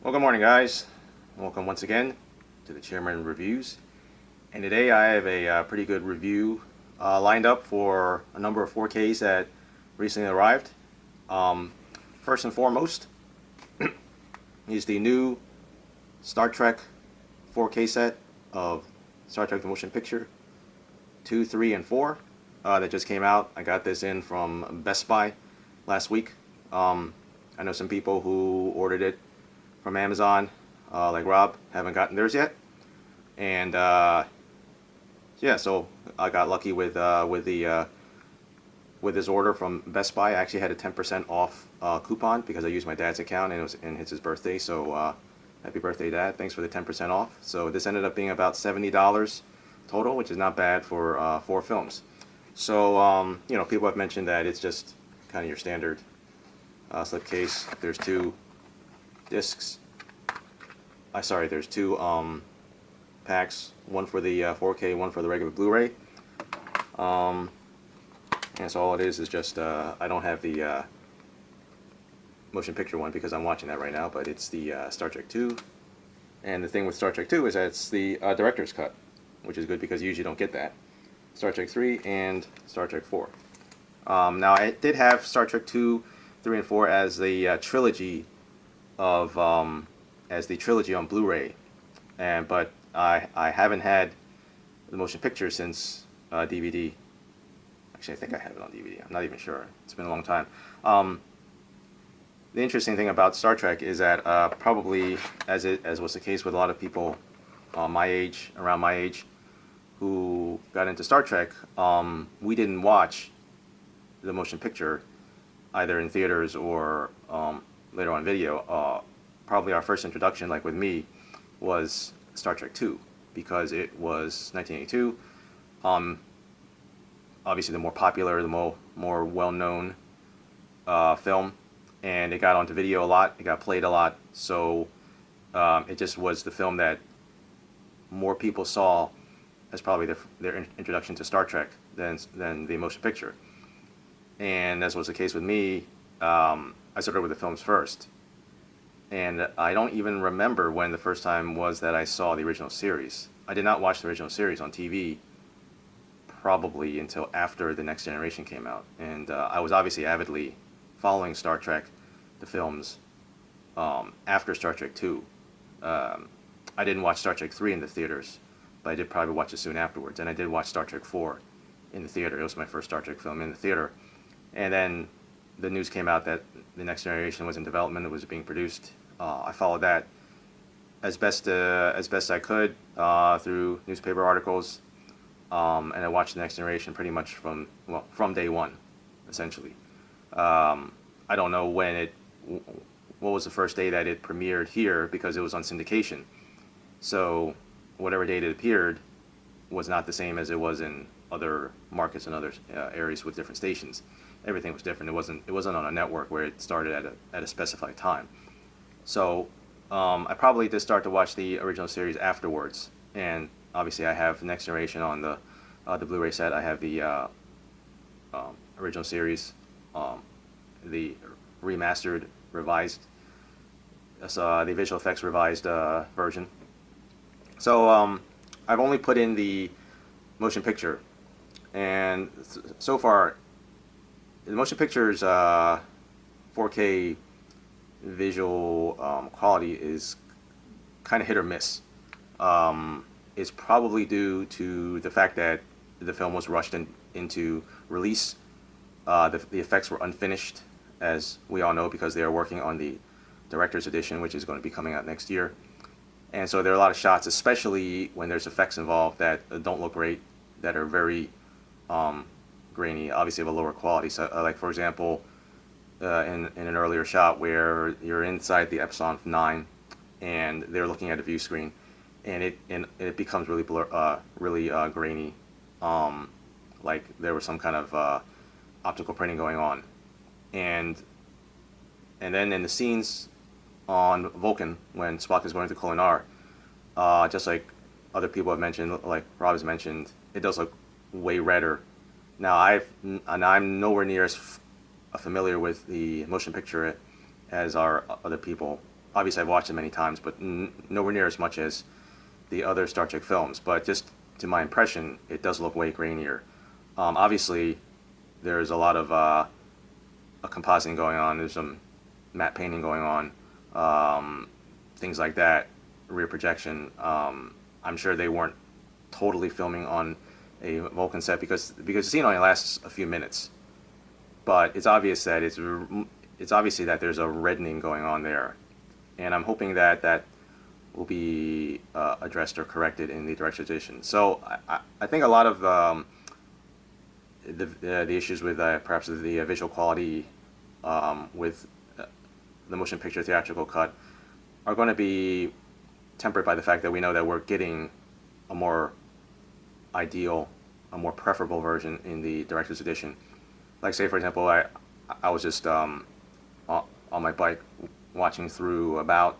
Well, good morning, guys. Welcome once again to the Chairman Reviews. And today I have a pretty good review lined up for a number of 4Ks that recently arrived. First and foremost is the new Star Trek 4K set of Star Trek the Motion Picture 2, 3, and 4 that just came out. I got this in from Best Buy last week. I know some people who ordered it from Amazon, like Rob, haven't gotten theirs yet, and yeah, so I got lucky with this order from Best Buy. I actually had a 10% off coupon because I used my dad's account, and it's his birthday. So happy birthday, Dad! Thanks for the 10% off. So this ended up being about $70 total, which is not bad for 4 films. So you know, people have mentioned that it's just kind of your standard slipcase. There's 2 discs. Sorry, there's 2 packs, one for the 4K, one for the regular Blu-ray. And so all it is just I don't have the motion picture one because I'm watching that right now, but it's the Star Trek 2. And the thing with Star Trek 2 is that it's the director's cut, which is good because you usually don't get that. Star Trek 3 and Star Trek 4. Now I did have Star Trek 2, 3, and 4 as the trilogy of as the trilogy on Blu-ray, but I haven't had the motion picture since DVD. Actually, I think I have it on DVD. I'm not even sure. It's been a long time. The interesting thing about Star Trek is that probably, as was the case with a lot of people my age, around my age, who got into Star Trek, we didn't watch the motion picture either in theaters or later on video. Probably our first introduction, like with me, was Star Trek 2 because it was 1982. Obviously, the more popular, the more well-known film, and it got onto video a lot. It got played a lot, so it just was the film that more people saw as probably their introduction to Star Trek than the motion picture. And as was the case with me, I started with the films first. And I don't even remember when the first time was that I saw the original series. I did not watch the original series on TV probably until after The Next Generation came out. And I was obviously avidly following Star Trek, the films, after Star Trek 2. I didn't watch Star Trek 3 in the theaters, but I did probably watch it soon afterwards. And I did watch Star Trek 4 in the theater. It was my first Star Trek film in the theater. And then the news came out that The Next Generation was in development. It was being produced. I followed that as best I could through newspaper articles, and I watched The Next Generation pretty much from day one, essentially. I don't know what was the first day that it premiered here because it was on syndication. So whatever date it appeared was not the same as it was in other markets and other areas with different stations. Everything was different. It wasn't on a network where it started at a specified time. So I probably did start to watch the original series afterwards, and obviously I have Next Generation on the Blu-ray set. I have the original series, the remastered, revised, the visual effects revised version. So I've only put in the motion picture, and so far the motion picture's 4K visual quality is kind of hit or miss. It's probably due to the fact that the film was rushed into release. The effects were unfinished, as we all know, because they are working on the director's edition, which is going to be coming out next year. And so there are a lot of shots, especially when there's effects involved, that don't look great, that are very grainy, obviously of a lower quality. So, like for example, in an earlier shot where you're inside the Epsilon 9 and they're looking at a view screen, and it becomes really really grainy, like there was some kind of optical printing going on. And then in the scenes on Vulcan when Spock is going to Kolinahr, just like other people have mentioned, like Rob has mentioned, it does look way redder. Now I'm nowhere near as familiar with the motion picture as are other people. obviously I've watched it many times, but nowhere near as much as the other Star Trek films. But just to my impression, it does look way grainier. Obviously, there's a lot of a compositing going on. There's some matte painting going on, things like that, rear projection. I'm sure they weren't totally filming on a Vulcan set because the scene only lasts a few minutes, but it's obvious that it's obviously that there's a reddening going on there, and I'm hoping that that will be addressed or corrected in the director's edition. So I think a lot of the issues with perhaps the visual quality with the motion picture theatrical cut are going to be tempered by the fact that we know that we're getting a more ideal, a more preferable version in the director's edition. Like, say for example, I was just on my bike watching through about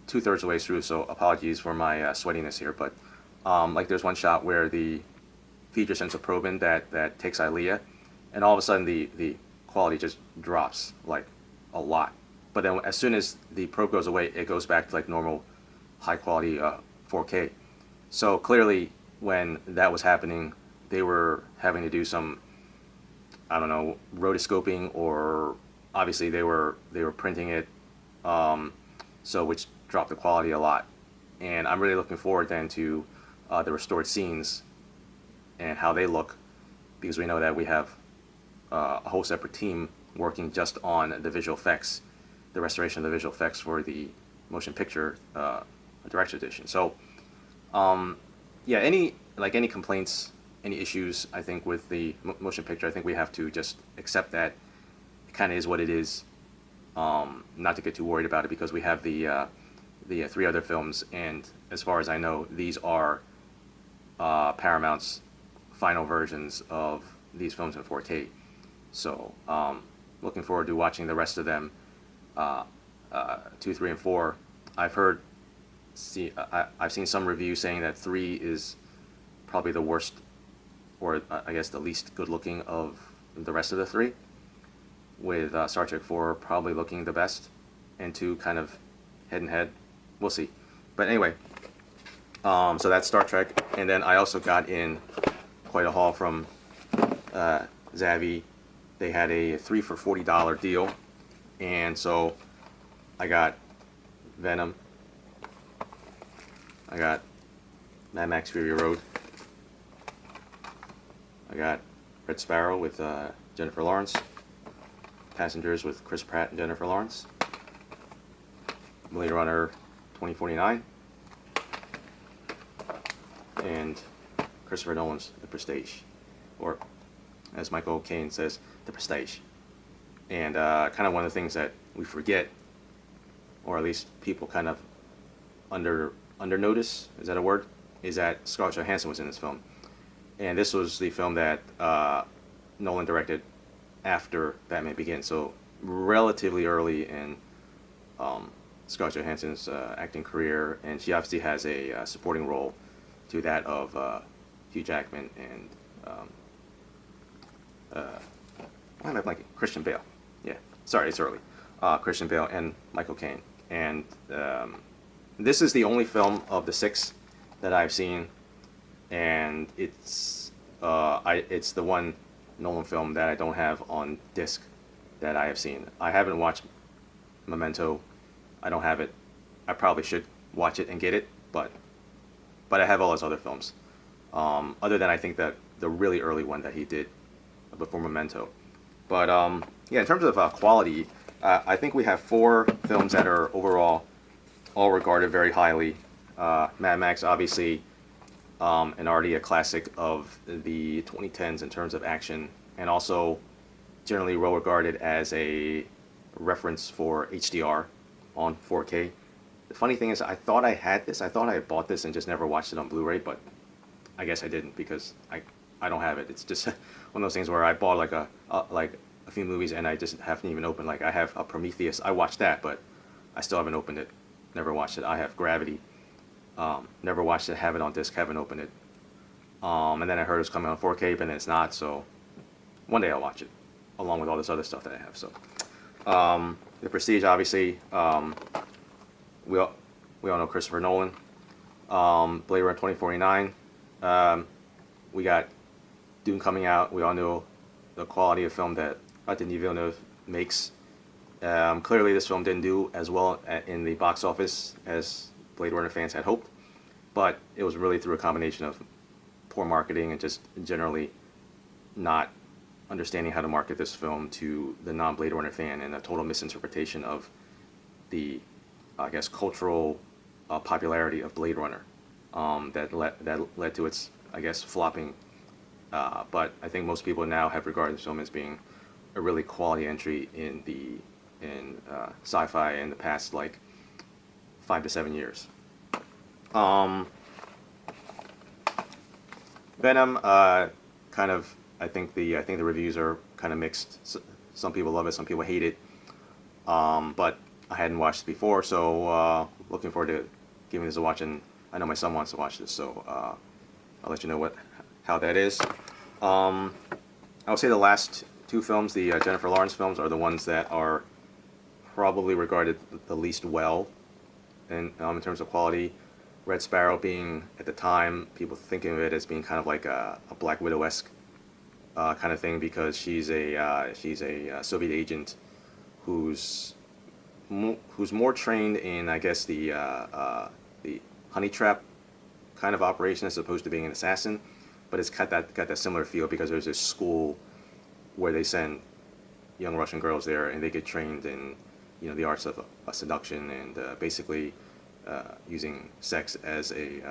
2/3 of the way through, so apologies for my sweatiness here, but like there's one shot where the feature sends a probe in that takes Ilea, and all of a sudden the quality just drops like a lot. But then as soon as the probe goes away, it goes back to like normal high quality 4K. So clearly when that was happening, they were having to do some, I don't know, rotoscoping, or obviously they were printing it, so which dropped the quality a lot. And I'm really looking forward then to the restored scenes and how they look, because we know that we have a whole separate team working just on the visual effects, the restoration of the visual effects for the motion picture director's edition. So yeah, any complaints, any issues, I think with the motion picture, I think we have to just accept that it kind of is what it is, not to get too worried about it, because we have the 3 other films, and as far as I know, these are Paramount's final versions of these films in 4K. So looking forward to watching the rest of them, 2, 3, and 4. I've seen some reviews saying that 3 is probably the worst, or I guess the least good looking of the rest of the 3, with Star Trek 4 probably looking the best, and 2 kind of head and head. We'll see. But anyway, so that's Star Trek. And then I also got in quite a haul from Zavvi. They had a 3 for $40 deal, and so I got Venom, I got Mad Max Fury Road, I got Red Sparrow with Jennifer Lawrence, Passengers with Chris Pratt and Jennifer Lawrence, Blade Runner 2049, and Christopher Nolan's The Prestige, or as Michael Caine says, The Prestige. And kind of one of the things that we forget, or at least people kind of under notice, is that a word? Is that Scarlett Johansson was in this film. And this was the film that Nolan directed after Batman Begins, so relatively early in Scarlett Johansson's acting career, and she obviously has a supporting role to that of Hugh Jackman and why am I blanking? Christian Bale. Yeah, sorry, it's early. Christian Bale and Michael Caine. And this is the only film of the 6 that I've seen, and it's the one Nolan film that I don't have on disc that I have seen. I haven't watched Memento. I don't have it. I probably should watch it and get it, but I have all his other films. Other than I think that the really early one that he did before Memento. But yeah, in terms of quality, I think we have 4 films that are overall all regarded very highly. Mad Max, obviously, and already a classic of the 2010s in terms of action, and also generally well regarded as a reference for HDR on 4K. The funny thing is, I thought I had this. I thought I had bought this and just never watched it on Blu-ray, but I guess I didn't, because I don't have it. It's just one of those things where I bought like a few movies and I just haven't even opened. Like, I have a Prometheus. I watched that, but I still haven't opened it. Never watched it. I have Gravity. Never watched it. Have it on disc. Haven't opened it. And then I heard it was coming on 4K, but then it's not. So one day I'll watch it, along with all this other stuff that I have. So The Prestige, obviously, we all, we all know Christopher Nolan. Blade Runner 2049. We got Dune coming out. We all know the quality of film that Denis Villeneuve makes. Clearly, this film didn't do as well in the box office as Blade Runner fans had hoped, but it was really through a combination of poor marketing and just generally not understanding how to market this film to the non-Blade Runner fan, and a total misinterpretation of the, I guess, cultural popularity of Blade Runner that led to its, I guess, flopping. But I think most people now have regarded this film as being a really quality entry in sci-fi in the past like 5 to 7 years. Venom, kind of. I think the reviews are kind of mixed. Some people love it, some people hate it. But I hadn't watched it before, so looking forward to giving this a watch. And I know my son wants to watch this, so I'll let you know how that is. I would say the last two films, the Jennifer Lawrence films, are the ones that are probably regarded the least well in terms of quality. Red Sparrow being, at the time, people thinking of it as being kind of like a Black Widow-esque kind of thing, because she's a Soviet agent who's more trained in, I guess, the honey trap kind of operation as opposed to being an assassin. But it's got that similar feel, because there's this school where they send young Russian girls there, and they get trained in the arts of seduction and basically using sex as a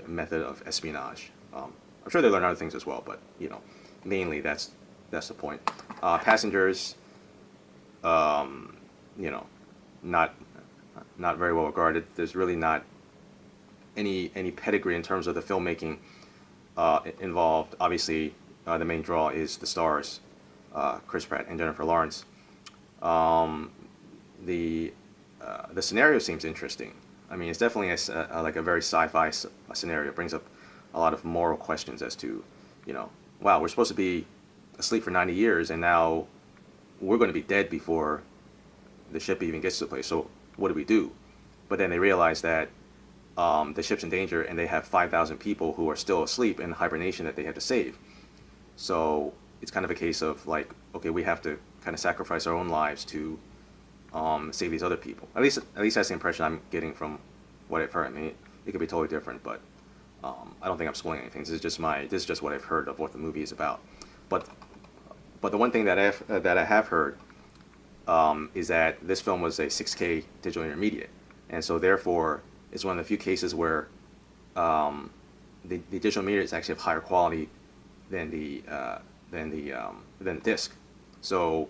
method of espionage. I'm sure they learn other things as well, but mainly that's the point. Passengers, not very well regarded. There's really not any pedigree in terms of the filmmaking involved. Obviously, the main draw is the stars, Chris Pratt and Jennifer Lawrence. The scenario seems interesting. I mean, it's definitely like a very sci-fi scenario. It brings up a lot of moral questions as to, wow, we're supposed to be asleep for 90 years, and now we're going to be dead before the ship even gets to the place. So what do we do? But then they realize that the ship's in danger, and they have 5,000 people who are still asleep in hibernation that they have to save. So it's kind of a case of like, okay, we have to kind of sacrifice our own lives to save these other people. At least that's the impression I'm getting from what I've heard. I mean, it could be totally different, but I don't think I'm spoiling anything. This is just what I've heard of what the movie is about. But the one thing that I have heard is that this film was a 6K digital intermediate, and so therefore it's one of the few cases where the digital media is actually of higher quality than the disc. So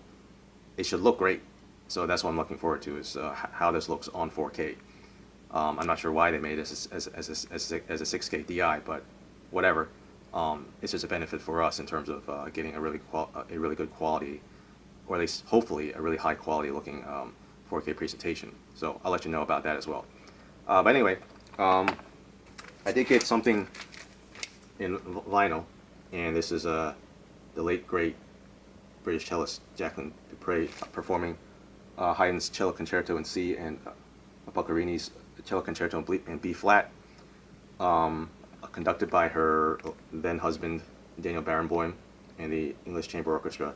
it should look great. So that's what I'm looking forward to, is how this looks on 4K. I'm not sure why they made this as a 6K DI, but whatever. It's just a benefit for us in terms of getting a really good quality, or at least hopefully a really high quality looking 4K presentation. So I'll let you know about that as well. But anyway, I did get something in vinyl, and this is the late great British cellist Jacqueline du Pré performing Haydn's Cello Concerto in C and Boccherini's Cello Concerto in B flat, conducted by her then husband Daniel Barenboim and the English Chamber Orchestra.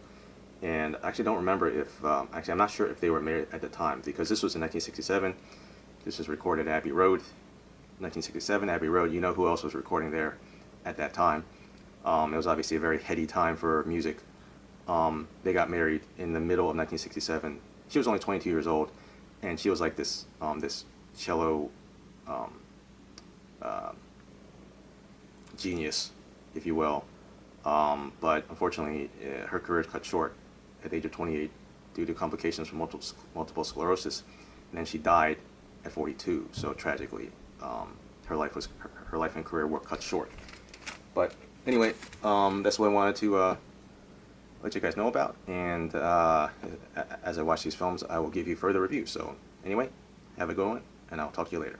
And I actually don't remember if I'm not sure if they were married at the time, because this was in 1967. This was recorded at Abbey Road, 1967. Abbey Road. You know who else was recording there at that time? It was obviously a very heady time for music. They got married in the middle of 1967. She was only 22 years old, and she was like this cello genius, if you will. But unfortunately, her career cut short at the age of 28 due to complications from multiple sclerosis, and then she died at 42. So tragically, her life and career were cut short. But anyway, that's what I wanted to let you guys know about, and as I watch these films, I will give you further reviews. So anyway, have a good one, and I'll talk to you later.